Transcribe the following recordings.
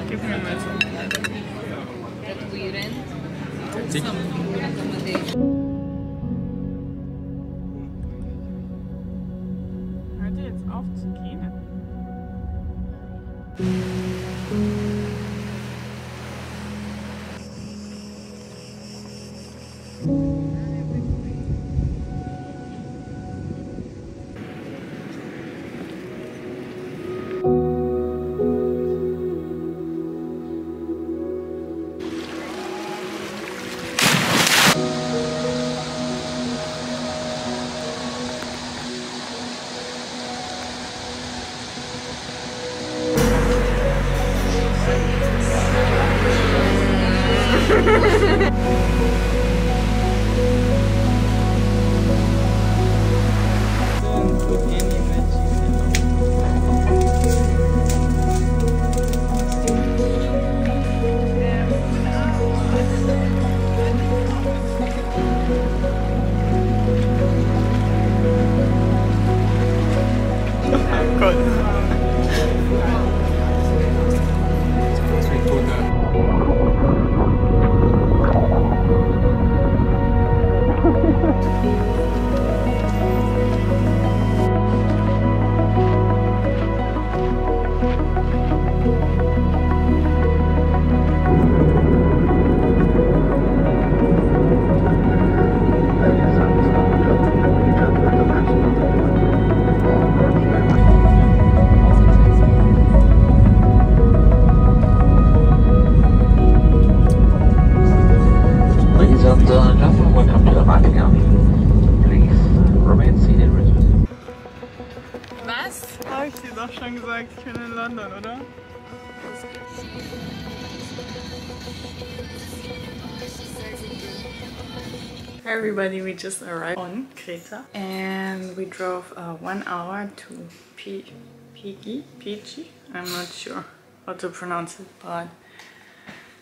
Give me a minute. That we rent some accommodation. Hört ihr jetzt auf zu gehen? Habe ich dir doch schon gesagt, ich bin in London, oder? Hey everybody, we just arrived on Crete and we drove 1 hour to Pigi. I'm not sure how to pronounce it, but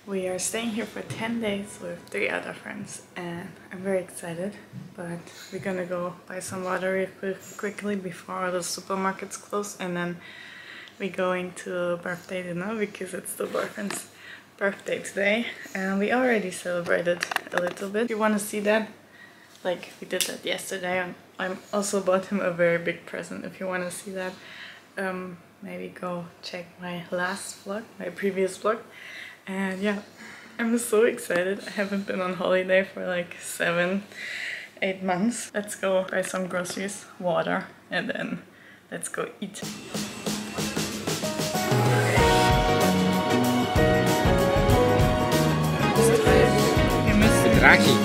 we are staying here for 10 days with 3 other friends and I'm very excited, but we're gonna go buy some water quickly before all the supermarkets close, and then we're going to a birthday dinner because it's the boyfriend's birthday today and we already celebrated a little bit. If you want to see that, like we did that yesterday, and I also bought him a very big present. If you want to see that, maybe go check my last vlog, my previous vlog. And yeah, I'm so excited. I haven't been on holiday for like 7-8 months. Let's go buy some groceries, water, and then let's go eat. Draki.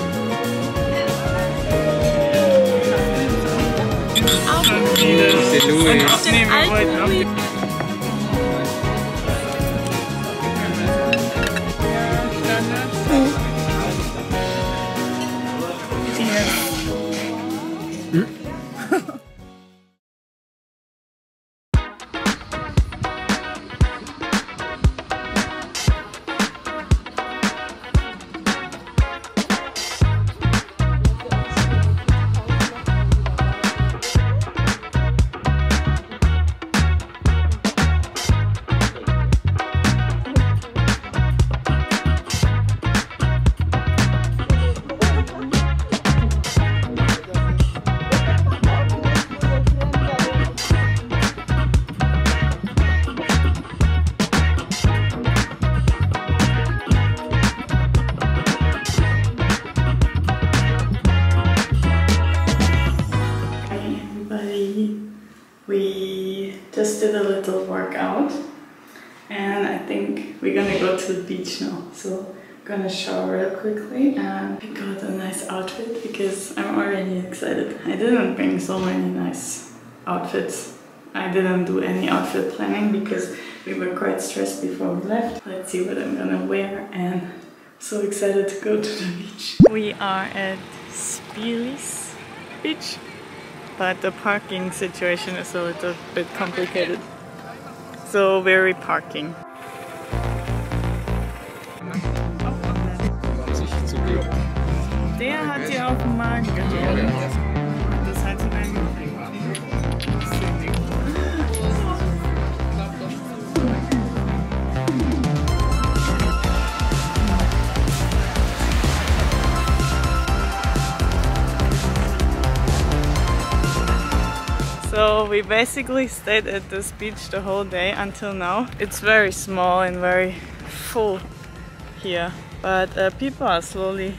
We just did a little workout and I think we're gonna go to the beach now. So I'm gonna shower real quickly and pick out a nice outfit because I'm already excited. I didn't bring so many nice outfits. I didn't do any outfit planning because we were quite stressed before we left. Let's see what I'm gonna wear, and so excited to go to the beach. We are at Spilies beach, but the parking situation is a little bit complicated. So we're parking. Der hat ja auf dem Magen gelegen. Das hat ihn eingefängt. So we basically stayed at this beach the whole day until now. It's very small and very full here, but people are slowly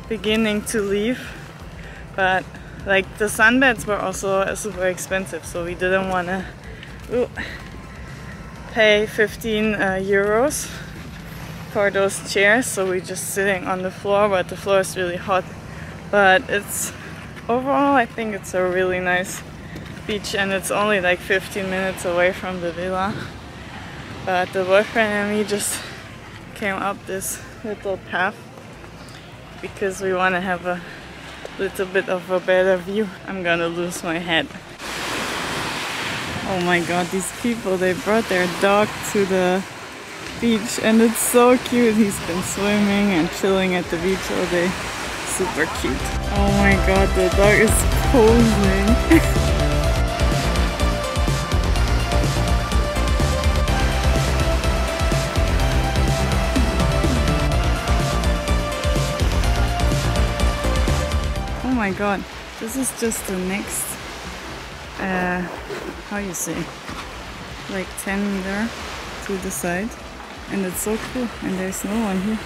beginning to leave. But like the sunbeds were also super expensive, so we didn't want to pay 15 euros for those chairs, so we're just sitting on the floor, but the floor is really hot. But it's overall, I think it's a really nice beach, and it's only like 15 minutes away from the villa. But the boyfriend and me just came up this little path because we want to have a little bit of a better view. I'm gonna lose my head. Oh my god, these people, they brought their dog to the beach and it's so cute. He's been swimming and chilling at the beach all day. Super cute. Oh my god, the dog is posing. Oh my god, this is just the next, how you say, like 10 meter to the side, and it's so cool, and there's no one here.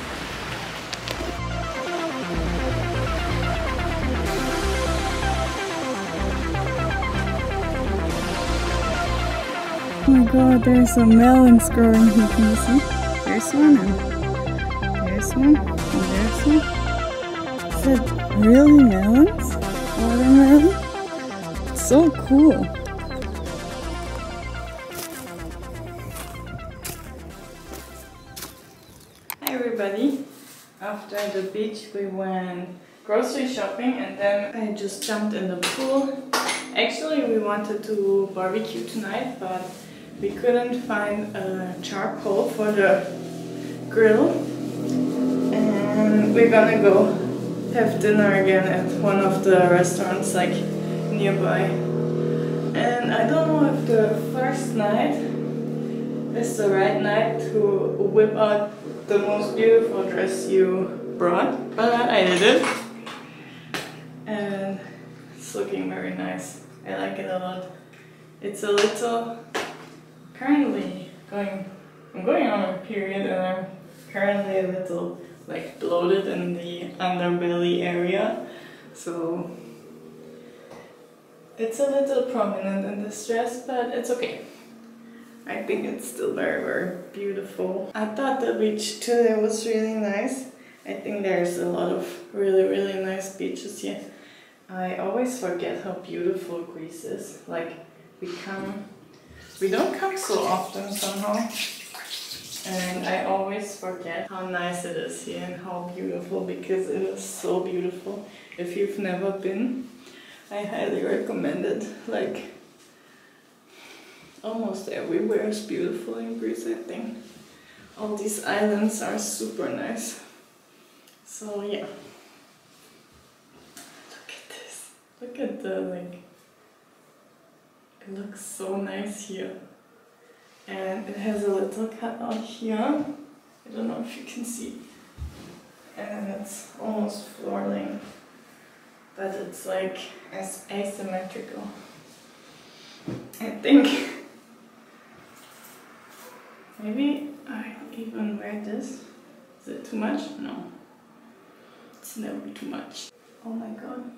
Oh my god, there's some melons growing here, can you see? There's one, and there's one, and there's one. Is it really melons? Watermelon? So cool. Hi everybody. After the beach we went grocery shopping and then I just jumped in the pool. Actually we wanted to barbecue tonight, but we couldn't find a charcoal for the grill. And we're gonna go have dinner again at one of the restaurants like nearby. And I don't know if the first night is the right night to whip out the most beautiful dress you brought, but I did it and it's looking very nice. I like it a lot. It's a little, currently I'm going on a period and I'm currently a little like bloated in the underbelly area, so it's a little prominent in this dress, but it's okay. I think it's still very, very beautiful. I thought the beach today was really nice. I think there's a lot of really, really nice beaches here. I always forget how beautiful Greece is. Like we don't come so often somehow. And I always forget how nice it is here and how beautiful, because it is so beautiful. If you've never been, I highly recommend it. Like, almost everywhere is beautiful in Greece, I think. All these islands are super nice. So yeah. Look at this. Look at the, like, it looks so nice here. And it has a little cutout here. I don't know if you can see. And it's almost floor length. But it's like asymmetrical. I think maybe I even wear this. Is it too much? No. It's never too much. Oh my god.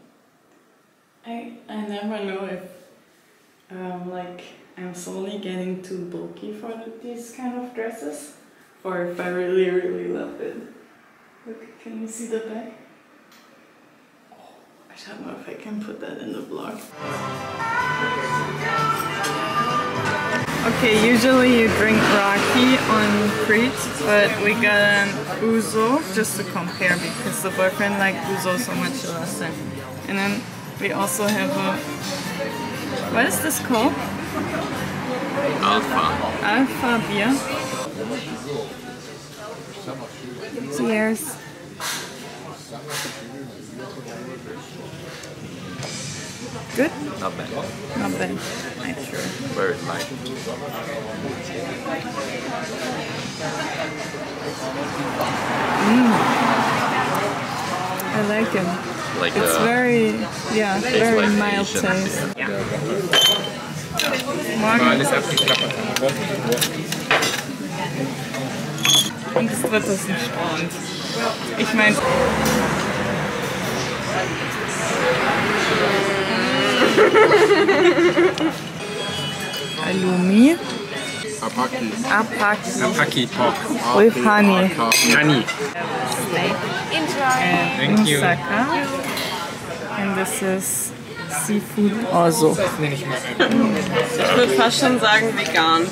I never know if like I'm slowly getting too bulky for these kind of dresses, or if I really, really love it. Look, can you see the back? Oh, I don't know if I can put that in the vlog. Okay, usually you drink raki on Crete, but we got an ouzo just to compare because the boyfriend liked ouzo so much last time. And then we also have a, what is this called? Alpha beer. Cheers. Good? Not bad. Not bad. Nice. Very light. I like it. Like It's very, yeah, very like mild Asian, taste. yeah. Morgen. Und es wird das nicht spannend. Ich meine... Halloumi. Apaki pork. With honey. Honey. Steak. And Thank you. moussaka. And this is seafood also. Ich würde fast schon sagen vegan.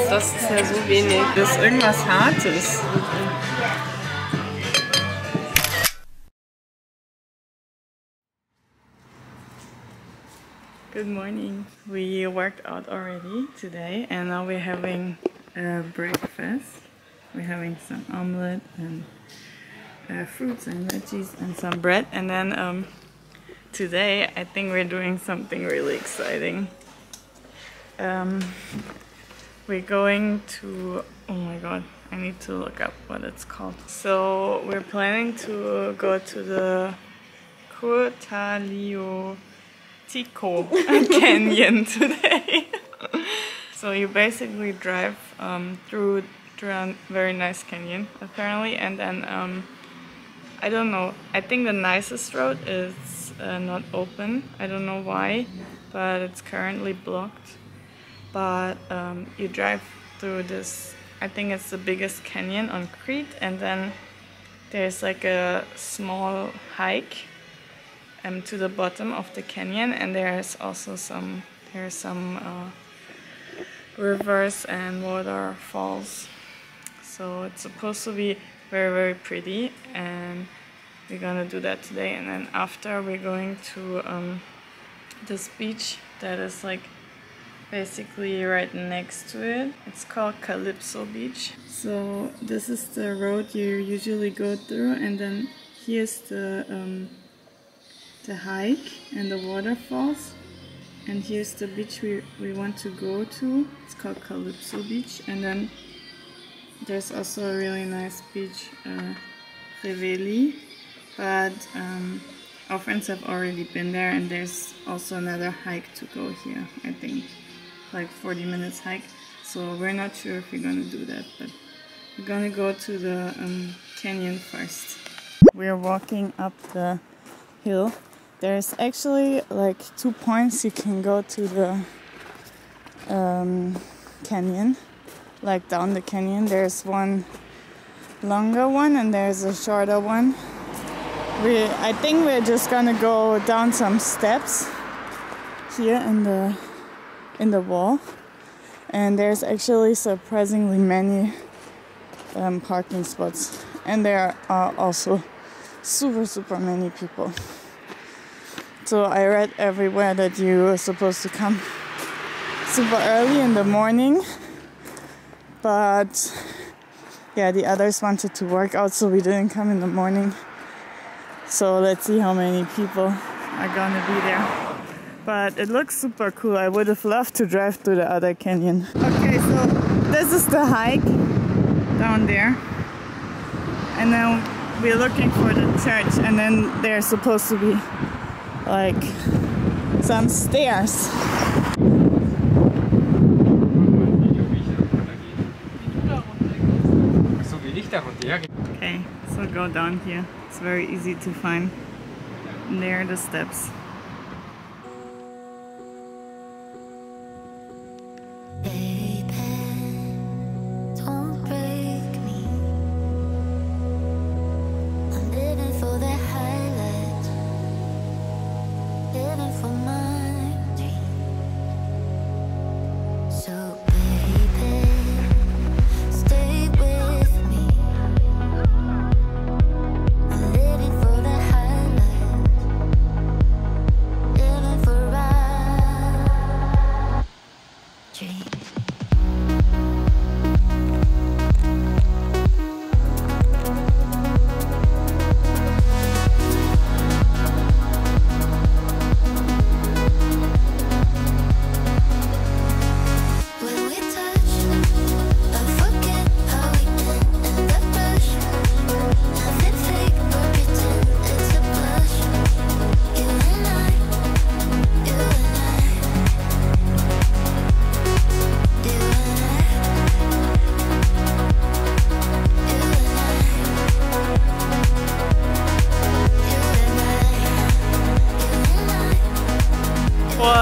Das ist ja so wenig. Das ist irgendwas Hartes. Good morning. We worked out already today and now we're having breakfast. We're having some omelette and fruits and veggies and some bread, and then today I think we're doing something really exciting. We're going to, oh my god, I need to look up what it's called. So we're planning to go to the kourtaliotiko canyon today. So you basically drive through a very nice canyon apparently, and then I don't know, I think the nicest road is not open. I don't know why, but it's currently blocked. But you drive through this, I think it's the biggest canyon on Crete, and then there's like a small hike to the bottom of the canyon, and there's also some rivers and waterfalls. So it's supposed to be very, very pretty, and we're gonna do that today. And then after we're going to this beach that is like basically right next to it. It's called Kalypso beach. So this is the road you usually go through, and then here's the hike and the waterfalls, and here's the beach we want to go to. It's called Kalypso beach, and then there's also a really nice beach, Rethymno, but our friends have already been there, and there's also another hike to go here, I think, like 40 minutes hike. So we're not sure if we're gonna do that, but we're gonna go to the canyon first. We're walking up the hill. There's actually like 2 points you can go to the canyon, like down the canyon. There's one longer one and there's a shorter one. I think we're just gonna go down some steps here in the wall, and there's actually surprisingly many parking spots, and there are also super many people. So I read everywhere that you are supposed to come super early in the morning, but yeah, the others wanted to work out, so we didn't come in the morning. So let's see how many people are gonna be there. But it looks super cool. I would have loved to drive through the other canyon. Okay, so this is the hike down there, and then we're looking for the church, and then there's supposed to be like some stairs. Okay, so go down here. It's very easy to find. And there are the steps.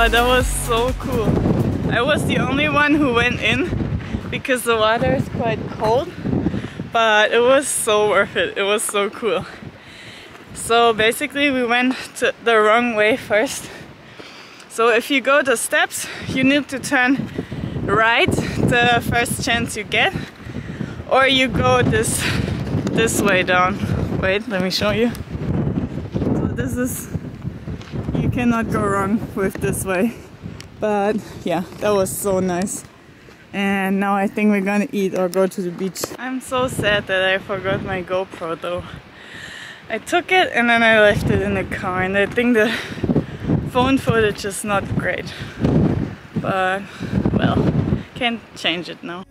but that was so cool. I was the only one who went in because the water is quite cold, but it was so worth it. It was so cool. So basically we went the wrong way first. So if you go the steps, you need to turn right the first chance you get, or you go this way down. Wait, let me show you. So this is, you cannot go wrong with this way. But yeah, that was so nice. And now I think we're gonna eat or go to the beach. I'm so sad that I forgot my GoPro though. I took it and then I left it in the car, and I think the phone footage is not great. But well, can't change it now.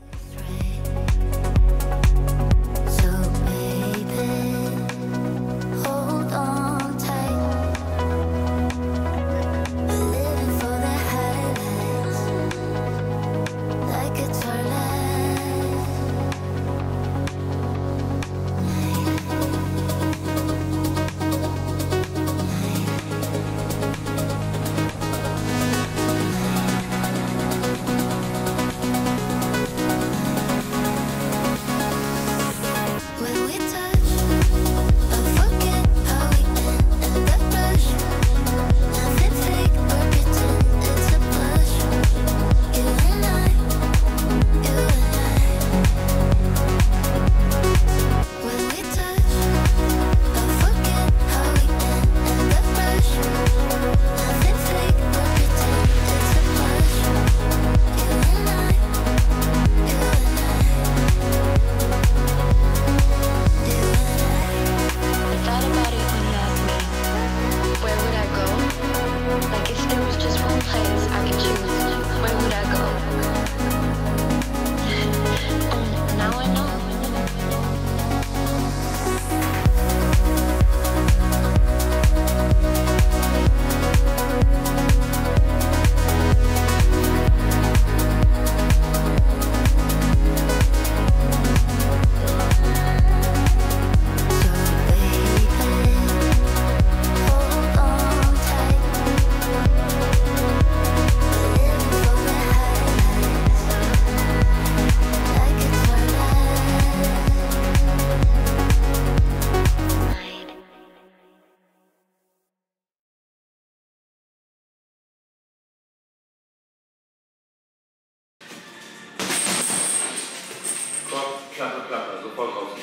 Klapper, sofort draußen.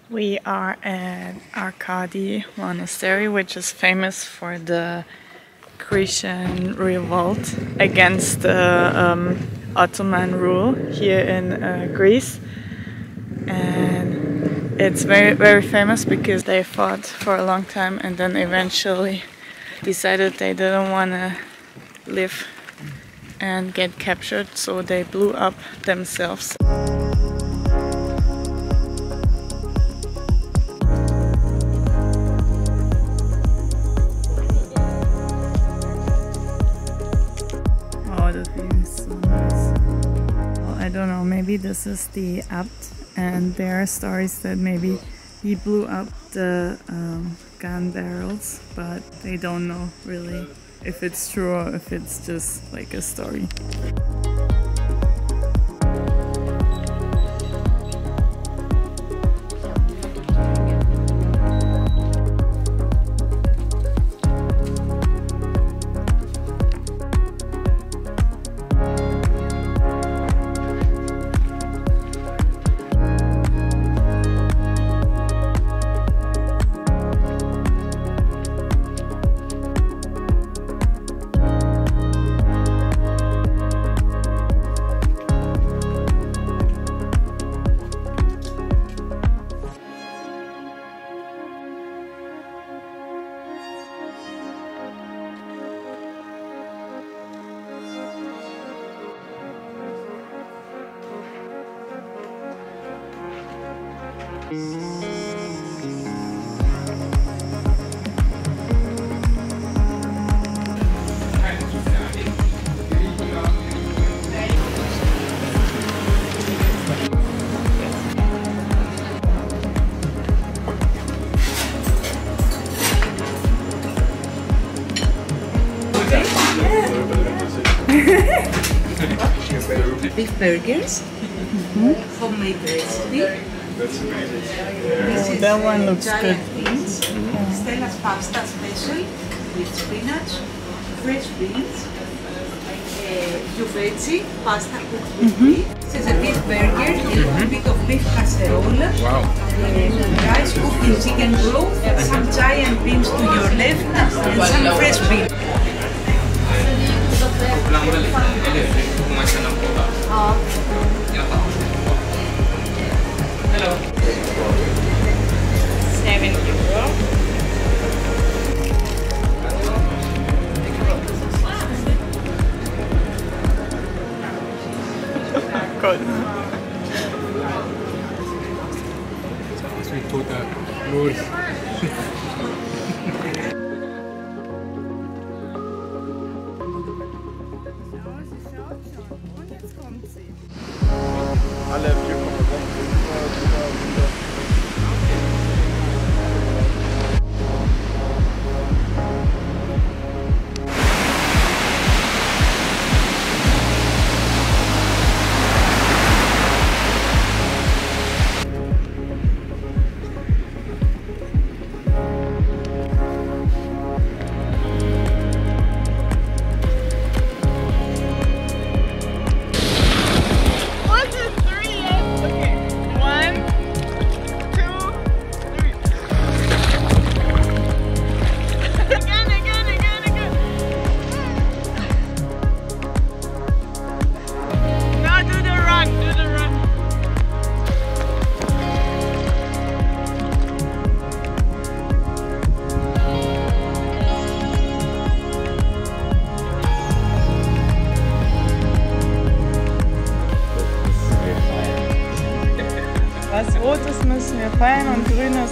We are at Arkady monastery, which is famous for the Grecian revolt against the Ottoman rule here in Greece. And it's very, very famous because they fought for a long time and then eventually decided they didn't want to live and get captured, so they blew up themselves. Oh, the view is so nice. Well, I don't know, maybe this is the abt, and there are stories that maybe he blew up the gun barrels, but they don't know really if it's true or if it's just like a story. burgers, homemade recipe. That's amazing. This is that one looks giant good. beans. Stella's pasta special with spinach, fresh beans, veggie pasta cooked with beef. This is a beef burger, a little bit of beef casserole, rice cooked in chicken broth, some giant beans to your left, and some fresh beans. Hello. €7. Good. Sweet tota roll. Alle 4,6. Was Rotes müssen wir feiern und Grünes